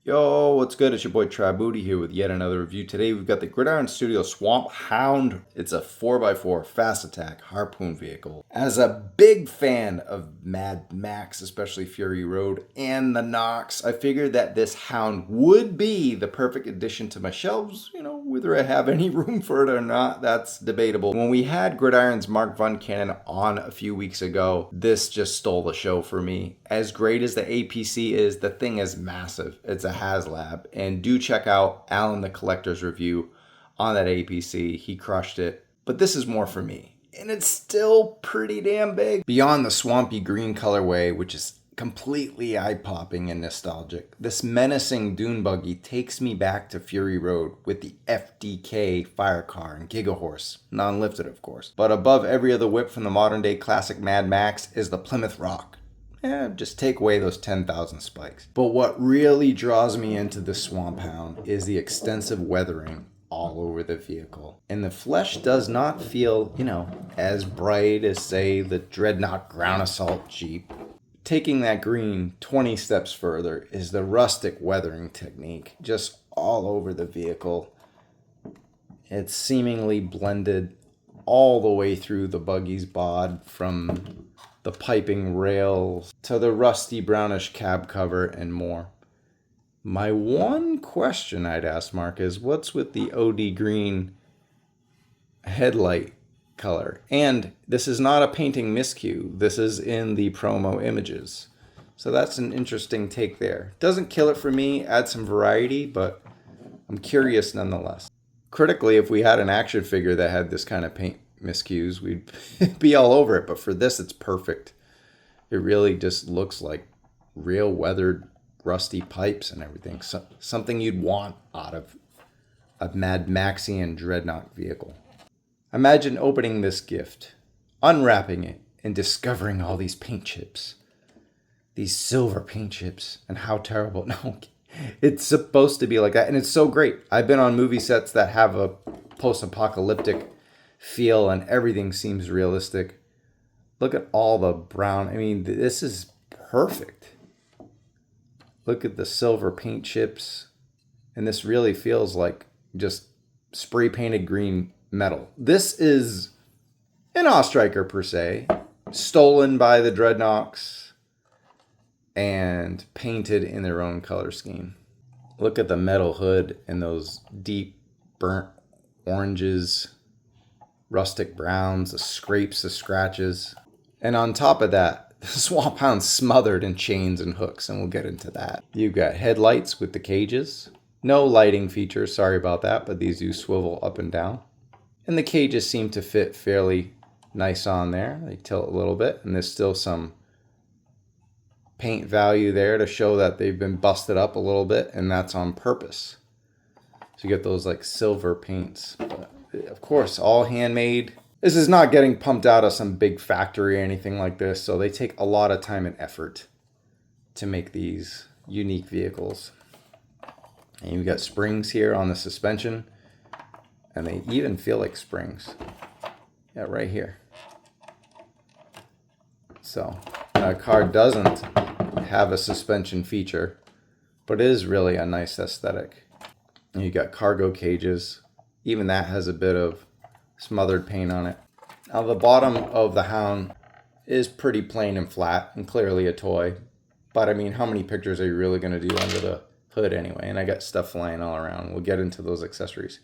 Yo, what's good? It's your boy Moody here with yet another review. Today we've got the Gridiron Studio Swamp Hound. It's a 4x4 fast attack Harpoon vehicle. As a big fan of Mad Max, especially Fury Road and the Nox, I figured that this Hound would be the perfect addition to my shelves. You know, whether I have any room for it or not, that's debatable. When we had Gridiron's Mark Von Cannon on a few weeks ago, this just stole the show for me. As great as the APC is, the thing is massive. It's a HasLab, and do check out Alan the Collector's review on that APC. He crushed it, but this is more for me, and it's still pretty damn big. Beyond the swampy green colorway, which is completely eye-popping and nostalgic, this menacing dune buggy takes me back to Fury Road with the FDK fire car and Gigahorse, non-lifted of course. But above every other whip from the modern day classic Mad Max is the Plymouth Rock. Just take away those 10,000 spikes. But what really draws me into the Swamp Hound is the extensive weathering all over the vehicle. And the flesh does not feel, as bright as, say, the Dreadnok Ground Assault Jeep. Taking that green 20 steps further is the rustic weathering technique, just all over the vehicle. It's seemingly blended all the way through the buggy's bod, from the piping rails to the rusty brownish cab cover and more. My one question I'd ask Mark is, what's with the OD green headlight color? And this is not a painting miscue. This is in the promo images. So that's an interesting take there. Doesn't kill it for me, add some variety, but I'm curious nonetheless. Critically, if we had an action figure that had this kind of paint miscues, we'd be all over it, but for this it's perfect. It really just looks like real weathered rusty pipes and everything. So, something you'd want out of a Mad Maxian Dreadnok vehicle. Imagine opening this gift, unwrapping it, and discovering all these paint chips. These silver paint chips, and how terrible. No, it's supposed to be like that, and it's so great. I've been on movie sets that have a post-apocalyptic feel and everything seems realistic. Look at all the brown. I mean, this is perfect. Look at the silver paint chips, and this really feels like just spray painted green metal. This is an Ostriker per se, stolen by the Dreadnoks and painted in their own color scheme. Look at the metal hood and those deep burnt oranges, rustic browns, the scrapes, the scratches. And on top of that, the Swamp Hound's smothered in chains and hooks, and we'll get into that. You've got headlights with the cages. No lighting features, sorry about that, but these do swivel up and down. And the cages seem to fit fairly nice on there. They tilt a little bit, and there's still some paint value there to show that they've been busted up a little bit, and that's on purpose. So you get those like silver paints. But of course, all handmade. This is not getting pumped out of some big factory or anything like this, so they take a lot of time and effort to make these unique vehicles. And you've got springs here on the suspension, and they even feel like springs. Yeah, right here. So, a car doesn't have a suspension feature, but it is really a nice aesthetic. And you got cargo cages. Even that has a bit of smothered paint on it. Now the bottom of the Hound is pretty plain and flat and clearly a toy. But I mean, how many pictures are you really going to do under the hood anyway? And I got stuff flying all around. We'll get into those accessories.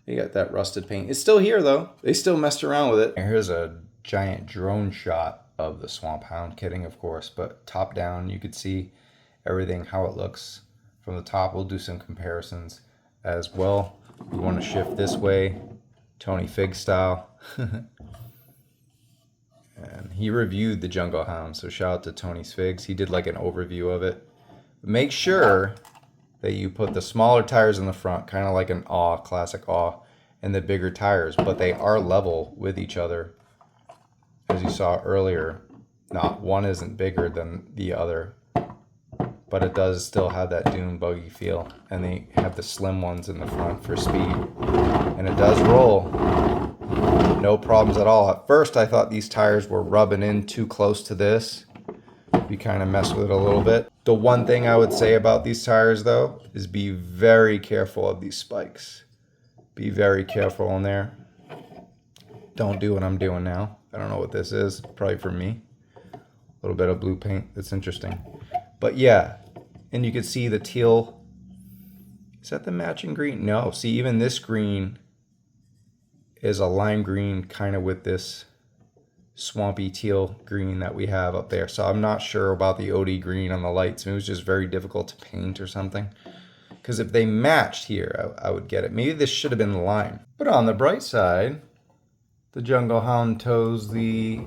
You got that rusted paint. It's still here though. They still messed around with it. And here's a giant drone shot of the Swamp Hound, kidding of course, but top down you could see everything, how it looks from the top. We'll do some comparisons as well. We want to shift this way, Tony Fig style. And he reviewed the Jungle Hound, so shout out to Tony's Figs. He did like an overview of it. Make sure that you put the smaller tires in the front, kind of like an A, classic A, and the bigger tires, but they are level with each other. As you saw earlier, not one isn't bigger than the other, but it does still have that dune buggy feel, and they have the slim ones in the front for speed, and it does roll. No problems at all. At first I thought these tires were rubbing in too close to this, if you kind of mess with it a little bit. The one thing I would say about these tires though is be very careful of these spikes. Be very careful in there. Don't do what I'm doing now. I don't know what this is, probably for me. A little bit of blue paint, that's interesting. But yeah, and you can see the teal. Is that the matching green? No, see, even this green is a lime green kind of with this swampy teal green that we have up there. So I'm not sure about the A.W.E green on the lights. It was just very difficult to paint or something. Because if they matched here, I would get it. Maybe this should have been lime. But on the bright side, the Jungle Hound tows the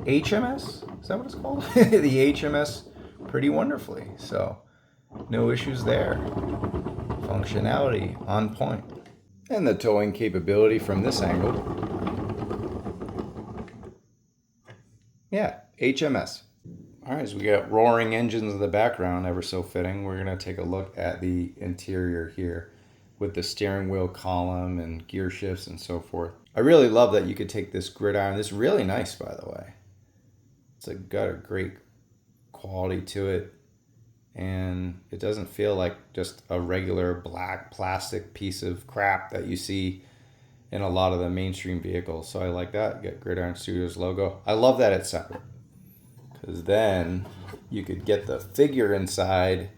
HMS? Is that what it's called? The HMS pretty wonderfully. So no issues there. Functionality on point. And the towing capability from this angle. Yeah, HMS. All right, so we got roaring engines in the background, ever so fitting. We're gonna take a look at the interior here with the steering wheel column and gear shifts and so forth. I really love that you could take this Gridiron. This is really nice, by the way. It's got a great quality to it. And it doesn't feel like just a regular black plastic piece of crap that you see in a lot of the mainstream vehicles. So I like that. You got Gridiron Studios logo. I love that it's separate, because then you could get the figure inside,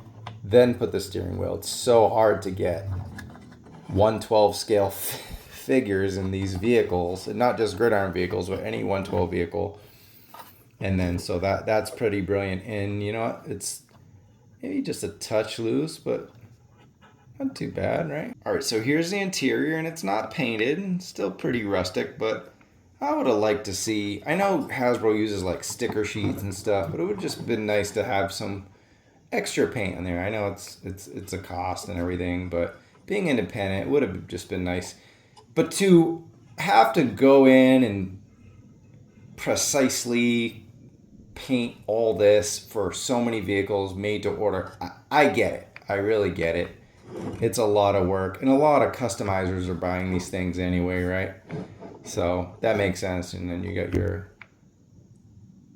then put the steering wheel. It's so hard to get 1/12 scale figures in these vehicles, and not just Gridiron vehicles, but any 1/12 vehicle. And then so that's pretty brilliant. And you know what? It's maybe just a touch loose, but not too bad, right? All right, so here's the interior, and it's not painted, and still pretty rustic, but I would have liked to see, I know Hasbro uses like sticker sheets and stuff, but it would have just been nice to have some extra paint in there. I know it's a cost and everything, but being independent, it would have just been nice. But to have to go in and precisely paint all this for so many vehicles made to order, I get it. I really get it. It's a lot of work, and a lot of customizers are buying these things anyway, right? So that makes sense. And then you got your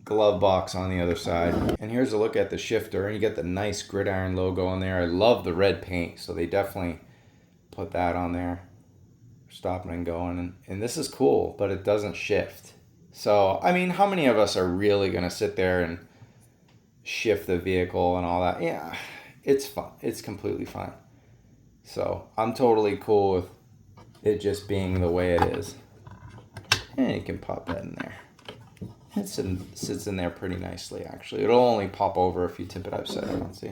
glove box on the other side. And here's a look at the shifter, and you get the nice Gridiron logo on there. I love the red paint, so they definitely put that on there. Stopping and going, and this is cool, but it doesn't shift. So, I mean, how many of us are really going to sit there and shift the vehicle and all that? Yeah, it's fun. It's completely fine. So, I'm totally cool with it just being the way it is. And you can pop that in there. It sits in there pretty nicely, actually. It'll only pop over if you tip it upside down, see?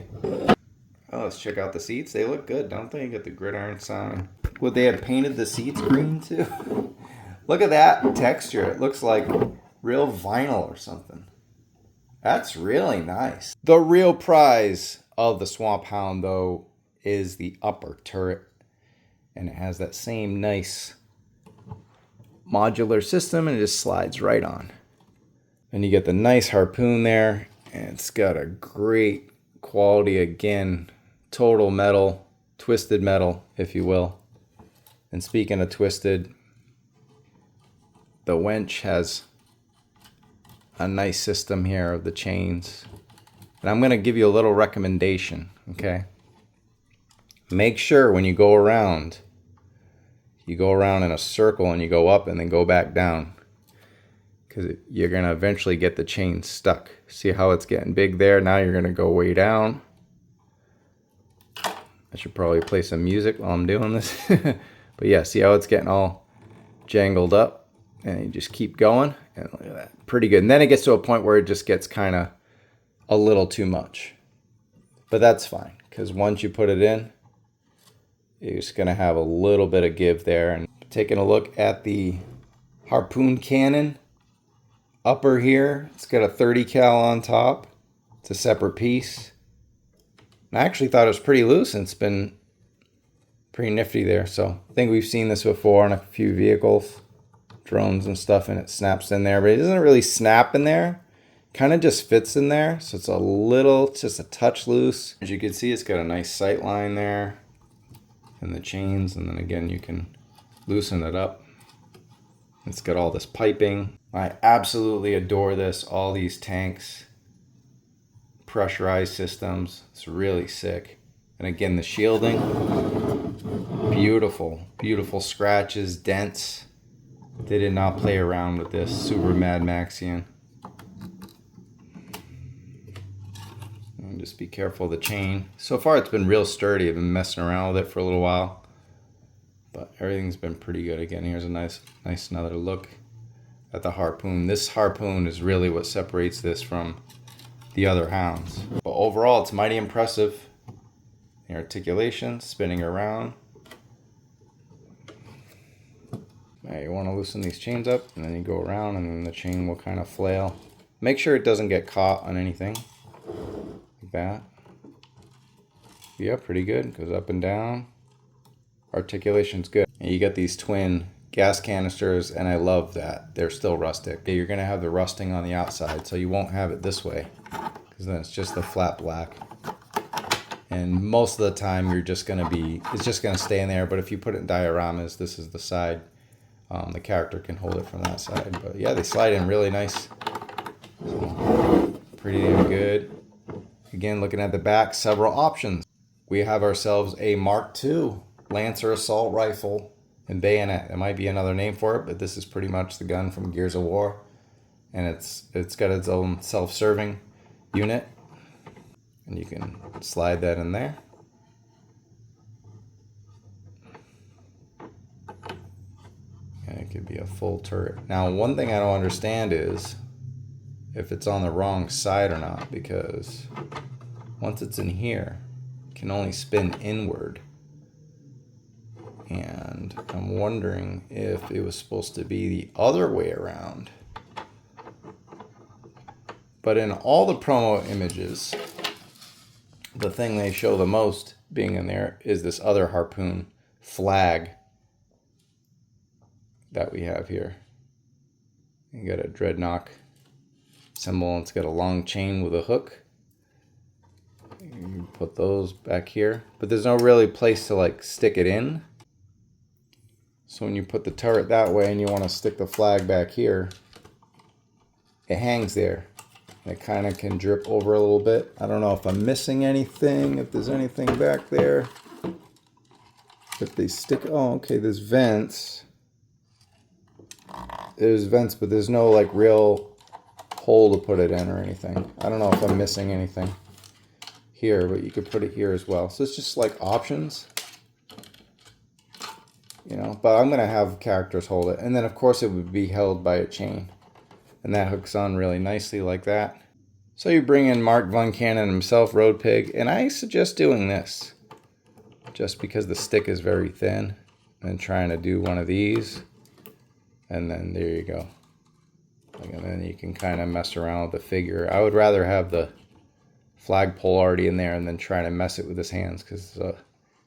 Oh, let's check out the seats. They look good, don't they? You got the Gridiron sign. Would they have painted the seats green, too? Look at that texture. It looks like real vinyl or something. That's really nice. The real prize of the Swamp Hound, though, is the upper turret. And it has that same nice modular system, and it just slides right on. And you get the nice Harpoon there, and it's got a great quality, again, total metal, twisted metal, if you will. And speaking of twisted, the winch has a nice system here of the chains. And I'm going to give you a little recommendation, okay? Make sure when you go around in a circle and you go up and then go back down, because you're going to eventually get the chain stuck. See how it's getting big there? Now you're going to go way down. I should probably play some music while I'm doing this. But yeah, see how it's getting all jangled up? And you just keep going, and look at that. Pretty good. And then it gets to a point where it just gets kind of a little too much. But that's fine, because once you put it in, you're just going to have a little bit of give there. And taking a look at the Harpoon cannon upper here, it's got a 30 cal on top. It's a separate piece. And I actually thought it was pretty loose, and it's been pretty nifty there. So I think we've seen this before on a few vehicles, drones and stuff, and it snaps in there, but it doesn't really snap in there. Kind of just fits in there, so it's just a touch loose. As you can see, it's got a nice sight line there and the chains, and then again you can loosen it up. It's got all this piping. I absolutely adore this, all these tanks. pressurized systems. It's really sick. And again, the shielding, beautiful, beautiful scratches, dents. They did not play around with this. Super Mad Maxian. And just be careful of the chain. So far it's been real sturdy. I've been messing around with it for a little while, but everything's been pretty good. Again, here's a nice another look at the Harpoon. This Harpoon is really what separates this from the other Hounds. But overall, it's mighty impressive. The articulation, spinning around. Now you want to loosen these chains up, and then you go around, and then the chain will kind of flail. Make sure it doesn't get caught on anything. Like that. Yeah, pretty good. Goes up and down. Articulation's good. And you got these twin gas canisters, and I love that. They're still rustic. You're going to have the rusting on the outside, so you won't have it this way, because then it's just the flat black. And most of the time it's just going to stay in there, but if you put it in dioramas, this is the side. The character can hold it from that side. But yeah, they slide in really nice. So, pretty damn good. Again, looking at the back, several options. We have ourselves a Mark II Lancer Assault Rifle and bayonet. There might be another name for it, but this is pretty much the gun from Gears of War. And it's got its own self-serving unit. And you can slide that in there. And it could be a full turret. Now, one thing I don't understand is if it's on the wrong side or not, because once it's in here, it can only spin inward. And I'm wondering if it was supposed to be the other way around. But in all the promo images, the thing they show the most being in there is this other Harpoon flag that we have here. You got a Dreadnok symbol, and it's got a long chain with a hook. You put those back here, but there's no really place to like stick it in. So when you put the turret that way and you want to stick the flag back here, it hangs there. It kind of can drip over a little bit. I don't know if I'm missing anything, if there's anything back there. If they stick, oh, okay, there's vents. There's vents, but there's no like real hole to put it in or anything. I don't know if I'm missing anything here, but you could put it here as well. So it's just like options, you know, but I'm gonna have characters hold it. And then of course it would be held by a chain. And that hooks on really nicely like that. So you bring in Mark Von Cannon himself, Road Pig, and I suggest doing this just because the stick is very thin, and trying to do one of these, and then there you go. And then you can kind of mess around with the figure. I would rather have the flagpole already in there and then try to mess it with his hands, because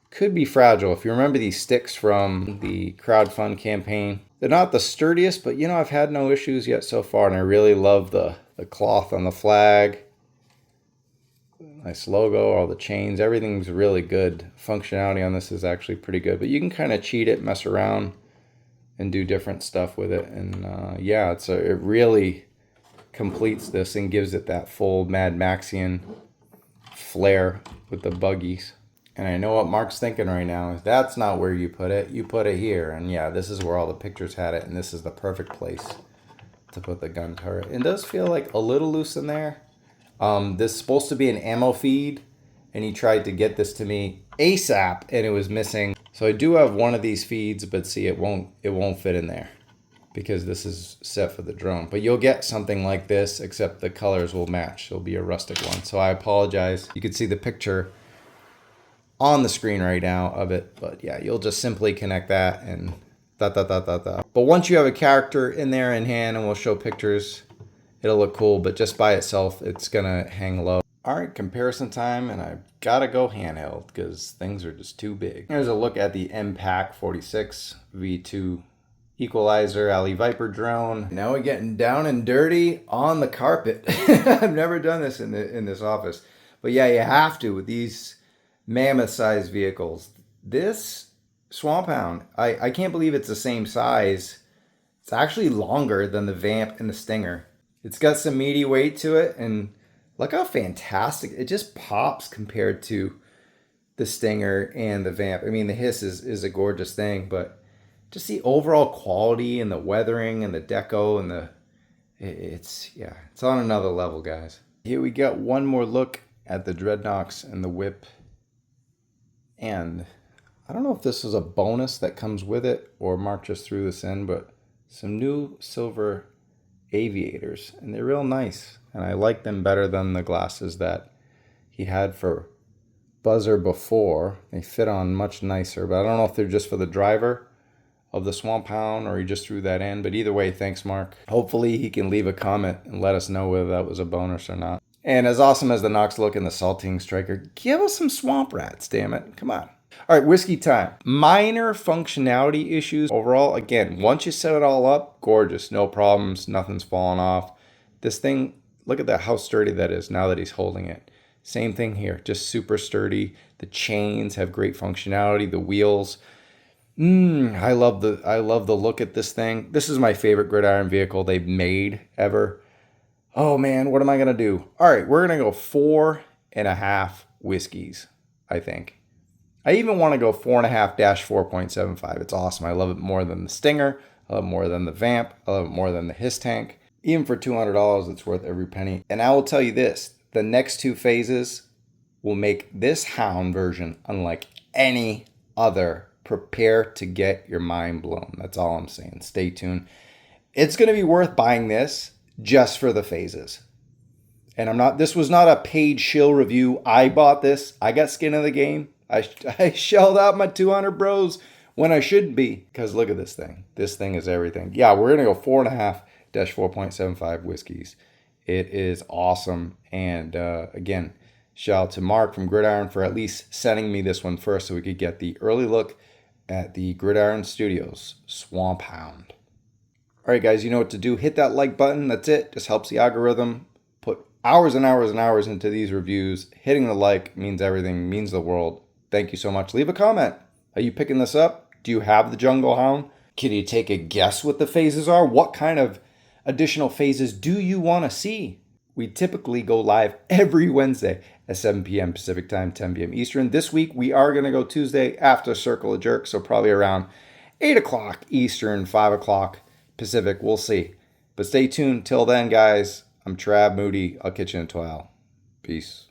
could be fragile. If you remember these sticks from the crowdfund campaign, they're not the sturdiest, but you know, I've had no issues yet so far, and I really love the cloth on the flag. Nice logo, all the chains, everything's really good. Functionality on this is actually pretty good, but you can kind of cheat it, mess around, and do different stuff with it. And yeah, it really completes this and gives it that full Mad Maxian flair with the buggies. And I know what Mark's thinking right now is that's not where you put it. You put it here. And yeah, this is where all the pictures had it. And this is the perfect place to put the gun turret. It does feel like a little loose in there. This is supposed to be an ammo feed. And he tried to get this to me ASAP. And it was missing. So I do have one of these feeds. But see, it won't fit in there, because this is set for the drone. But you'll get something like this, except the colors will match. It'll be a rustic one. So I apologize. You can see the picture on the screen right now of it, but yeah, you'll just simply connect that and But once you have a character in there in hand, and we'll show pictures, it'll look cool, but just by itself, it's gonna hang low. All right, comparison time, and I've gotta go handheld because things are just too big. Here's a look at the MPAC 46 V2 Equalizer Alley Viper drone. Now we're getting down and dirty on the carpet. I've never done this in this office, but yeah, you have to with these mammoth-sized vehicles. This Swamp Hound, I can't believe it's the same size. It's actually longer than the Vamp and the Stinger. It's got some meaty weight to it, and Look how fantastic. It just pops compared to the Stinger and the Vamp. I mean, the Hiss is a gorgeous thing, but just the overall quality and the weathering and the deco and it's on another level, guys. Here we got one more look at the Dreadnoks and the whip. And I don't know if this is a bonus that comes with it or Mark just threw this in, but some new silver aviators, and they're real nice. And I like them better than the glasses that he had for Buzzer before. They fit on much nicer, but I don't know if they're just for the driver of the Swamp Hound or he just threw that in. But either way, thanks, Mark. Hopefully he can leave a comment and let us know whether that was a bonus or not. And as awesome as the Nox look and the Saltine Striker, give us some Swamp Rats, damn it. Come on. All right, whiskey time. Minor functionality issues. Overall, again, once you set it all up, gorgeous. No problems. Nothing's falling off. This thing, look at that, how sturdy that is now that he's holding it. Same thing here, just super sturdy. The chains have great functionality. The wheels. I love the look at this thing. This is my favorite Gridiron vehicle they've made ever. Oh man, what am I gonna do? All right, we're gonna go 4.5 whiskeys, I think. I even want to go 4.5-4.75. It's awesome. I love it more than the Stinger. I love it more than the Vamp. I love it more than the Hiss Tank. Even for $200, it's worth every penny. And I will tell you this, the next two phases will make this Hound version unlike any other. Prepare to get your mind blown. That's all I'm saying. Stay tuned. It's going to be worth buying this just for the phases. And this was not a paid shill review. I bought this. I got skin in the game. I shelled out my 200 bros when I shouldn't be. Because look at this thing. This thing is everything. Yeah, we're going to go 4.5-4.75 whiskeys. It is awesome. And again, shout out to Mark from Gridiron for at least sending me this one first so we could get the early look at the Gridiron Studios Swamp Hound. All right, guys, you know what to do. Hit that like button. That's it. Just helps the algorithm. Put hours and hours and hours into these reviews. Hitting the like means everything, means the world. Thank you so much. Leave a comment. Are you picking this up? Do you have the Jungle Hound? Can you take a guess what the phases are? What kind of additional phases do you want to see? We typically go live every Wednesday at 7 p.m. Pacific time, 10 p.m. Eastern. This week, we are going to go Tuesday after Circle of Jerks, so probably around 8 o'clock Eastern, 5 o'clock Pacific. We'll see. But stay tuned. Till then, guys, I'm Moody. I'll catch you in a while. Peace.